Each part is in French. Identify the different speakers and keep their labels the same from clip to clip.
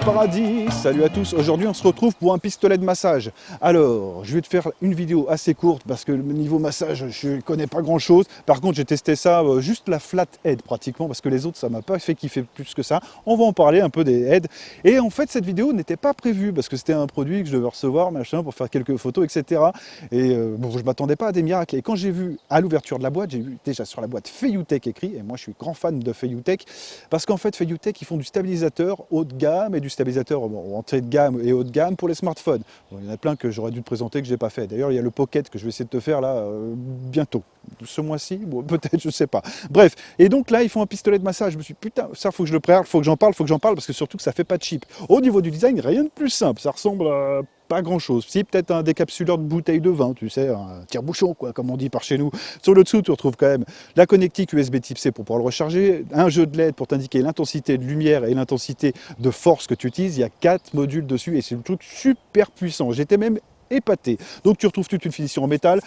Speaker 1: paradis, salut à tous. Aujourd'hui on se retrouve pour un pistolet de massage. Alors je vais te faire une vidéo assez courte parce que le niveau massage je ne connais pas grand chose. Par contre j'ai testé ça, juste la flat head pratiquement, parce que les autres ça m'a pas fait kiffer plus que ça. On va en parler un peu des heads. Et en fait cette vidéo n'était pas prévue parce que c'était un produit que je devais recevoir machin pour faire quelques photos etc. Et bon, je m'attendais pas à des miracles. Et quand j'ai vu à l'ouverture de la boîte, j'ai vu déjà sur la boîte Feiyutech écrit, et moi je suis grand fan de Feiyutech parce qu'en fait Feiyutech ils font du stabilisateur haut de gamme et du stabilisateur entrée de gamme et haut de gamme pour les smartphones. Bon, il y en a plein que j'aurais dû te présenter que je n'ai pas fait. D'ailleurs il y a le Pocket que je vais essayer de te faire là bientôt. Ce mois-ci, bon, peut-être, je sais pas. Bref, et donc là ils font un pistolet de massage. Je me suis dit putain, ça faut que je le prépare, faut que j'en parle parce que surtout que ça fait pas de cheap. Au niveau du design, rien de plus simple, ça ressemble à pas grand chose. Si, peut-être un décapsuleur de bouteille de vin, tu sais, un tire-bouchon, quoi, comme on dit par chez nous. Sur le dessous, tu retrouves quand même la connectique USB type C pour pouvoir le recharger, un jeu de LED pour t'indiquer l'intensité de lumière et l'intensité de force que tu utilises. Il y a 4 modules dessus et c'est un truc super puissant. J'étais même épaté. Donc tu retrouves toute une finition en métal,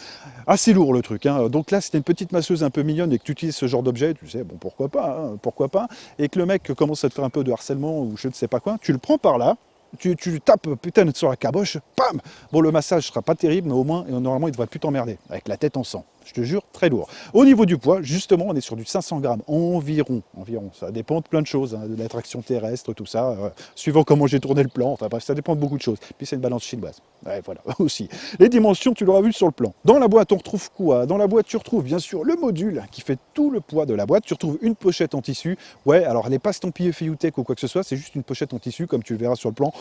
Speaker 1: assez lourd le truc. Hein. Donc là, c'était une petite masseuse un peu mignonne et que tu utilises ce genre d'objet, tu sais, bon, pourquoi pas, hein, pourquoi pas. Et que le mec commence à te faire un peu de harcèlement ou je ne sais pas quoi, tu le prends par là. Tu tapes putain sur la caboche, pam. Bon, le massage sera pas terrible, mais au moins, normalement, il devrait plus t'emmerder. Avec la tête en sang. Je te jure, très lourd. Au niveau du poids, justement, on est sur du 500 grammes environ. Ça dépend de plein de choses, hein, de l'attraction terrestre, tout ça, suivant comment j'ai tourné le plan. Enfin bref, ça dépend de beaucoup de choses. Puis c'est une balance chinoise. Ouais, voilà, aussi. Les dimensions, tu l'auras vu sur le plan. Dans la boîte, on retrouve quoi? Dans la boîte, tu retrouves bien sûr le module qui fait tout le poids de la boîte. Tu retrouves une pochette en tissu. Ouais, alors elle n'est pas estampillée Feiyutech ou quoi que ce soit, c'est juste une pochette en tissu, comme tu le verras sur le plan.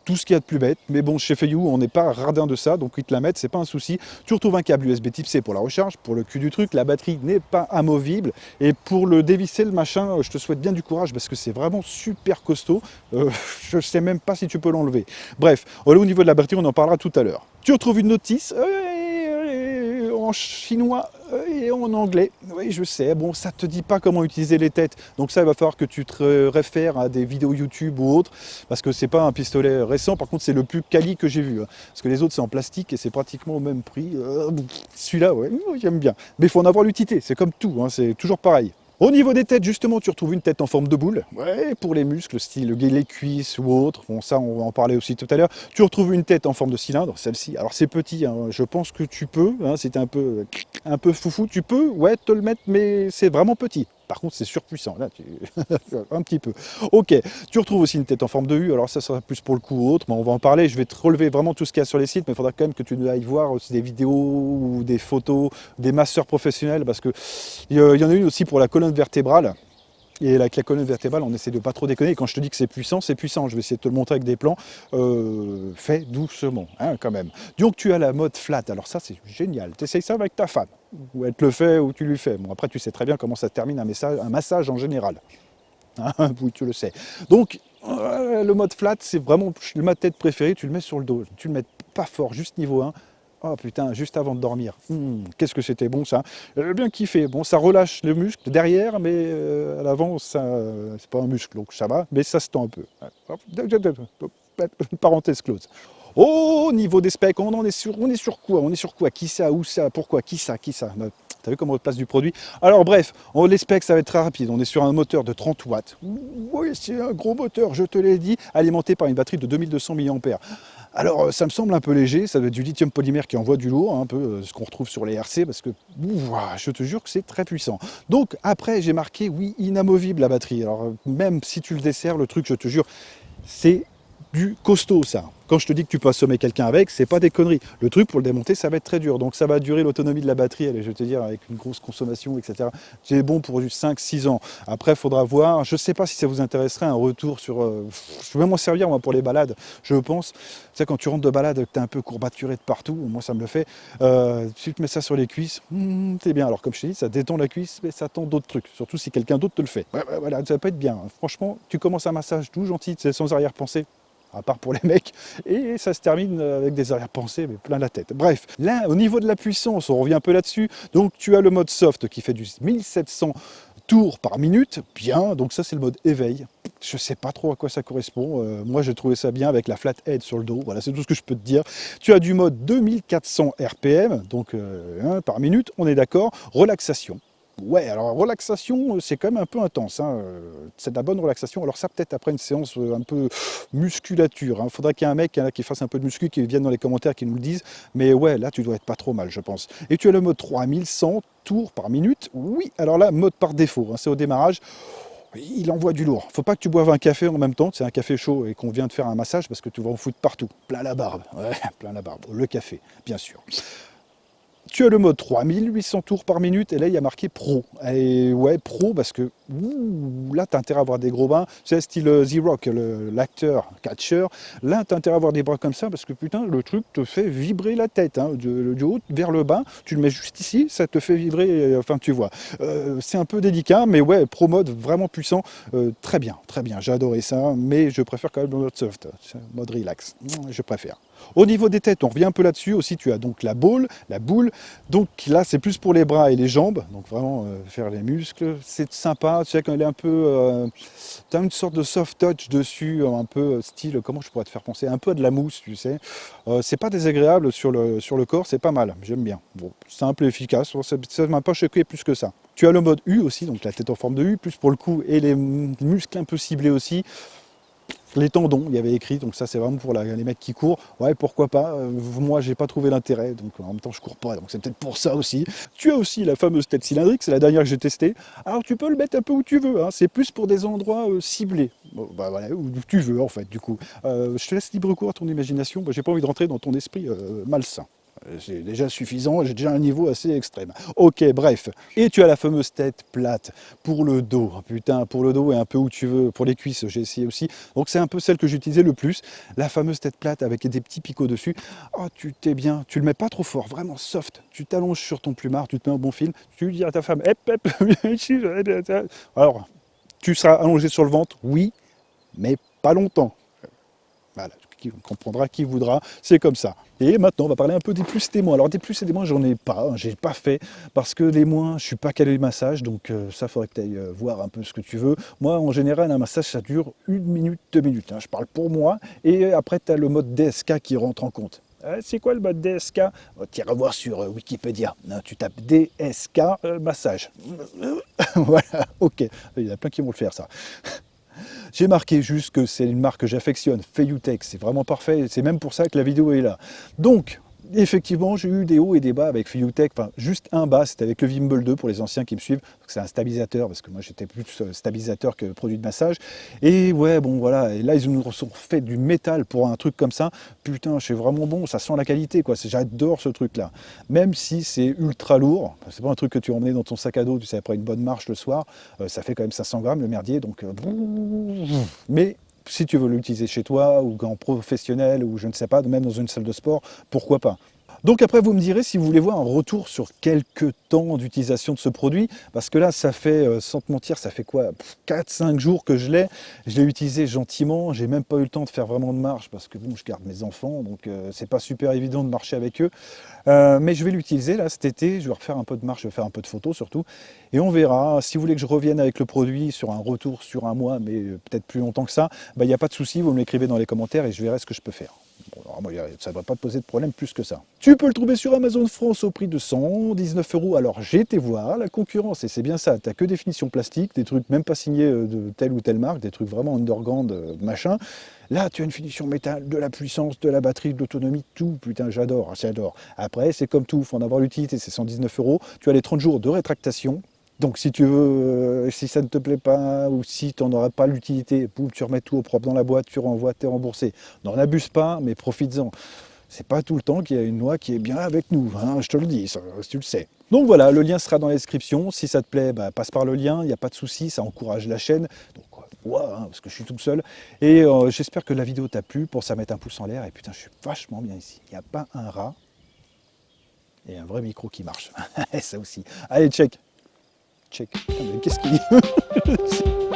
Speaker 1: Tout ce qu'il y a de plus bête, mais bon, chez Feiyu, on n'est pas radin de ça, donc ils te la mettent, c'est pas un souci. Tu retrouves un câble USB type C pour la recharge, pour le cul du truc, la batterie n'est pas amovible, et pour le dévisser, le machin, je te souhaite bien du courage, parce que c'est vraiment super costaud, je sais même pas si tu peux l'enlever. Bref, au niveau de la batterie, on en parlera tout à l'heure. Tu retrouves une notice, en chinois et en anglais. Oui, je sais, bon, ça te dit pas comment utiliser les têtes, donc ça, il va falloir que tu te réfères à des vidéos YouTube ou autres, parce que c'est pas un pistolet récent, par contre, c'est le plus quali que j'ai vu, hein. Parce que les autres, c'est en plastique et c'est pratiquement au même prix. Celui-là, ouais, j'aime bien. Mais il faut en avoir l'utilité, c'est comme tout, hein, c'est toujours pareil. Au niveau des têtes, justement, tu retrouves une tête en forme de boule. Ouais, pour les muscles, style les cuisses ou autres. Bon, ça, on va en parler aussi tout à l'heure. Tu retrouves une tête en forme de cylindre, celle-ci. Alors, c'est petit, hein. Je pense que tu peux, hein, si t'es un peu foufou, tu peux, ouais, te le mettre, mais c'est vraiment petit. Par contre, c'est surpuissant, là, un petit peu. Ok, tu retrouves aussi une tête en forme de U, alors ça sera plus pour le coup autre, mais on va en parler, je vais te relever vraiment tout ce qu'il y a sur les sites, mais il faudra quand même que tu ailles voir aussi des vidéos ou des photos, des masseurs professionnels, parce que il y en a une aussi pour la colonne vertébrale. Et avec la colonne vertébrale, on essaie de pas trop déconner. Et quand je te dis que c'est puissant, c'est puissant. Je vais essayer de te le montrer avec des plans. Fais doucement, hein, quand même. Donc tu as la mode flat. Alors ça, c'est génial. Tu essayes ça avec ta femme. Ou elle te le fait, ou tu lui fais. Bon, après, tu sais très bien comment ça termine un massage en général. Hein, oui, tu le sais. Donc, le mode flat, c'est vraiment ma tête préférée. Tu le mets sur le dos. Tu le mets pas fort, juste niveau 1. Oh putain, juste avant de dormir. Qu'est-ce que c'était bon ça. J'ai bien kiffé. Bon, ça relâche le muscle derrière, mais à l'avant, ça, c'est pas un muscle, donc ça va, mais ça se tend un peu. Parenthèse close. Au niveau des specs, on est sur quoi? On est sur quoi? Qui ça? Où ça? Pourquoi? Qui ça? T'as vu comment on place du produit? Alors bref, les specs, ça va être très rapide. On est sur un moteur de 30 watts. Oui, c'est un gros moteur, je te l'ai dit, alimenté par une batterie de 2200 mAh. Alors, ça me semble un peu léger, ça doit être du lithium polymère qui envoie du lourd, hein, un peu ce qu'on retrouve sur les RC, parce que je te jure que c'est très puissant. Donc, après, j'ai marqué, oui, inamovible la batterie. Alors, même si tu le desserres, le truc, je te jure, c'est du costaud, ça. Quand je te dis que tu peux assommer quelqu'un avec, c'est pas des conneries. Le truc, pour le démonter, ça va être très dur. Donc ça va durer l'autonomie de la batterie, allez, je vais te dire, avec une grosse consommation, etc. C'est bon pour 5-6 ans. Après, il faudra voir. Je sais pas si ça vous intéresserait, un retour sur... je vais m'en servir, moi, pour les balades, je pense. Tu sais, quand tu rentres de balade, que tu es un peu courbaturé de partout, moi, ça me le fait. Tu te mets ça sur les cuisses, c'est bien. Alors, comme je t'ai dit, ça détend la cuisse, mais ça tend d'autres trucs. Surtout si quelqu'un d'autre te le fait. Voilà, ça peut être bien. Franchement, tu commences un massage tout gentil, sans arrière-pensée. À part pour les mecs, et ça se termine avec des arrière-pensées, mais plein la tête. Bref, là, au niveau de la puissance, on revient un peu là-dessus. Donc, tu as le mode soft qui fait du 1700 tours par minute, bien. Donc ça, c'est le mode éveil. Je sais pas trop à quoi ça correspond. Moi, j'ai trouvé ça bien avec la flat head sur le dos. Voilà, c'est tout ce que je peux te dire. Tu as du mode 2400 RPM, donc par minute, on est d'accord. Relaxation. Ouais, alors relaxation, c'est quand même un peu intense, hein. C'est de la bonne relaxation. Alors ça, peut-être après une séance un peu musculature. Il faudrait qu'il y ait un mec là, qui fasse un peu de muscu, qui vienne dans les commentaires, qui nous le dise. Mais ouais, là, tu dois être pas trop mal, je pense. Et tu as le mode 3100 tours par minute. Oui, alors là, mode par défaut, hein, c'est au démarrage. Il envoie du lourd. Faut pas que tu boives un café en même temps, c'est un café chaud et qu'on vient de faire un massage parce que tu vas en foutre partout. Plein la barbe. Ouais, plein la barbe. Le café, bien sûr. Tu as le mode 3800 tours par minute et là il y a marqué pro. Et ouais, pro parce que là tu as intérêt à avoir des gros bains. C'est style The-Rock, l'acteur, catcheur. Là tu as intérêt à avoir des bras comme ça parce que putain, le truc te fait vibrer la tête. Hein, du haut vers le bas, tu le mets juste ici, ça te fait vibrer. Enfin, tu vois. C'est un peu délicat, mais ouais, pro mode vraiment puissant. Très bien, très bien. J'ai adoré ça, mais je préfère quand même le mode soft, mode relax. Je préfère. Au niveau des têtes, on revient un peu là-dessus. Aussi, tu as donc la boule. Donc là, c'est plus pour les bras et les jambes. Donc vraiment, faire les muscles. C'est sympa. Tu sais, quand elle est un peu... tu as une sorte de soft touch dessus, un peu style... Comment je pourrais te faire penser? Un peu à de la mousse, tu sais. C'est pas désagréable sur le corps. C'est pas mal. J'aime bien. Bon, simple et efficace. Ça ne m'a pas choqué plus que ça. Tu as le mode U aussi, donc la tête en forme de U, plus pour le cou et les muscles un peu ciblés aussi. Les tendons, il y avait écrit, donc ça c'est vraiment pour les mecs qui courent. Ouais, pourquoi pas. Moi, j'ai pas trouvé l'intérêt, donc en même temps, je cours pas, donc c'est peut-être pour ça aussi. Tu as aussi la fameuse tête cylindrique, c'est la dernière que j'ai testée. Alors, tu peux le mettre un peu où tu veux, hein. C'est plus pour des endroits ciblés. Bon, bah voilà, où tu veux en fait, du coup. Je te laisse libre cours à ton imagination. J'ai pas envie de rentrer dans ton esprit malsain. C'est déjà suffisant, j'ai déjà un niveau assez extrême. Ok, bref. Et tu as la fameuse tête plate pour le dos. Putain, pour le dos et un peu où tu veux. Pour les cuisses, j'ai essayé aussi. Donc c'est un peu celle que j'utilisais le plus. La fameuse tête plate avec des petits picots dessus. Oh, tu t'es bien. Tu le mets pas trop fort, vraiment soft. Tu t'allonges sur ton plumard, tu te mets un bon film. Tu dis à ta femme, hep, hep, viens ici. Alors, tu seras allongé sur le ventre, oui, mais pas longtemps. Voilà, qui comprendra qui voudra, c'est comme ça. Et maintenant, on va parler un peu des plus et des moins. Alors, des plus et des moins, j'en ai pas, j'ai pas fait, parce que les moins, je suis pas calé massage, donc ça, faudrait que tu ailles voir un peu ce que tu veux. Moi, en général, un massage, ça dure 1 minute, 2 minutes. Hein. Je parle pour moi, et après, tu as le mode DSK qui rentre en compte. C'est quoi le mode DSK? Tu iras voir sur Wikipédia. Non, tu tapes DSK massage. Voilà, ok. Il y en a plein qui vont le faire, ça. J'ai marqué juste que c'est une marque que j'affectionne, Feiyutech, c'est vraiment parfait, c'est même pour ça que la vidéo est là. Donc, effectivement, j'ai eu des hauts et des bas avec Feiyutech, enfin juste un bas, c'était avec le Vimble 2 pour les anciens qui me suivent, c'est un stabilisateur, parce que moi j'étais plus stabilisateur que produit de massage, et ouais, bon voilà, et là ils nous ont fait du métal pour un truc comme ça, putain, c'est vraiment bon, ça sent la qualité, quoi, j'adore ce truc-là, même si c'est ultra lourd, c'est pas un truc que tu emmenais dans ton sac à dos, tu sais, après une bonne marche le soir, ça fait quand même 500 grammes le merdier, donc... mais si tu veux l'utiliser chez toi ou en professionnel ou je ne sais pas, même dans une salle de sport, pourquoi pas. Donc après, vous me direz si vous voulez voir un retour sur quelques temps d'utilisation de ce produit, parce que là, ça fait, sans te mentir, ça fait quoi, 4-5 jours que je l'ai utilisé gentiment, j'ai même pas eu le temps de faire vraiment de marche, parce que bon, je garde mes enfants, donc c'est pas super évident de marcher avec eux, mais je vais l'utiliser là cet été, je vais refaire un peu de marche, je vais faire un peu de photos surtout, et on verra. Si vous voulez que je revienne avec le produit sur un retour sur un mois, mais peut-être plus longtemps que ça, il n'y a pas de souci, vous me l'écrivez dans les commentaires et je verrai ce que je peux faire. Bon, alors, moi, ça ne devrait pas te poser de problème plus que ça. Tu peux le trouver sur Amazon France au prix de 119 €. Alors j'ai été voir la concurrence, et c'est bien ça, tu n'as que des finitions plastiques, des trucs même pas signés de telle ou telle marque, des trucs vraiment underground, machin. Là, tu as une finition métal, de la puissance, de la batterie, de l'autonomie, tout. Putain, j'adore, j'adore. Après, c'est comme tout, il faut en avoir l'utilité, c'est 119 €. Tu as les 30 jours de rétractation. Donc si tu veux, si ça ne te plaît pas, ou si tu n'en auras pas l'utilité, boum, tu remets tout au propre dans la boîte, tu renvoies, tu es remboursé. N'en abuse pas, mais profites-en. C'est pas tout le temps qu'il y a une noix qui est bien avec nous, hein, je te le dis, ça, tu le sais. Donc voilà, le lien sera dans la description. Si ça te plaît, passe par le lien, il n'y a pas de souci, ça encourage la chaîne. Donc hein, parce que je suis tout seul. Et j'espère que la vidéo t'a plu. Pour ça, mettre un pouce en l'air. Et putain, je suis vachement bien ici. Il n'y a pas un rat et un vrai micro qui marche. Ça aussi. Allez, check. Check. Putain, mais qu'est-ce qu'il dit?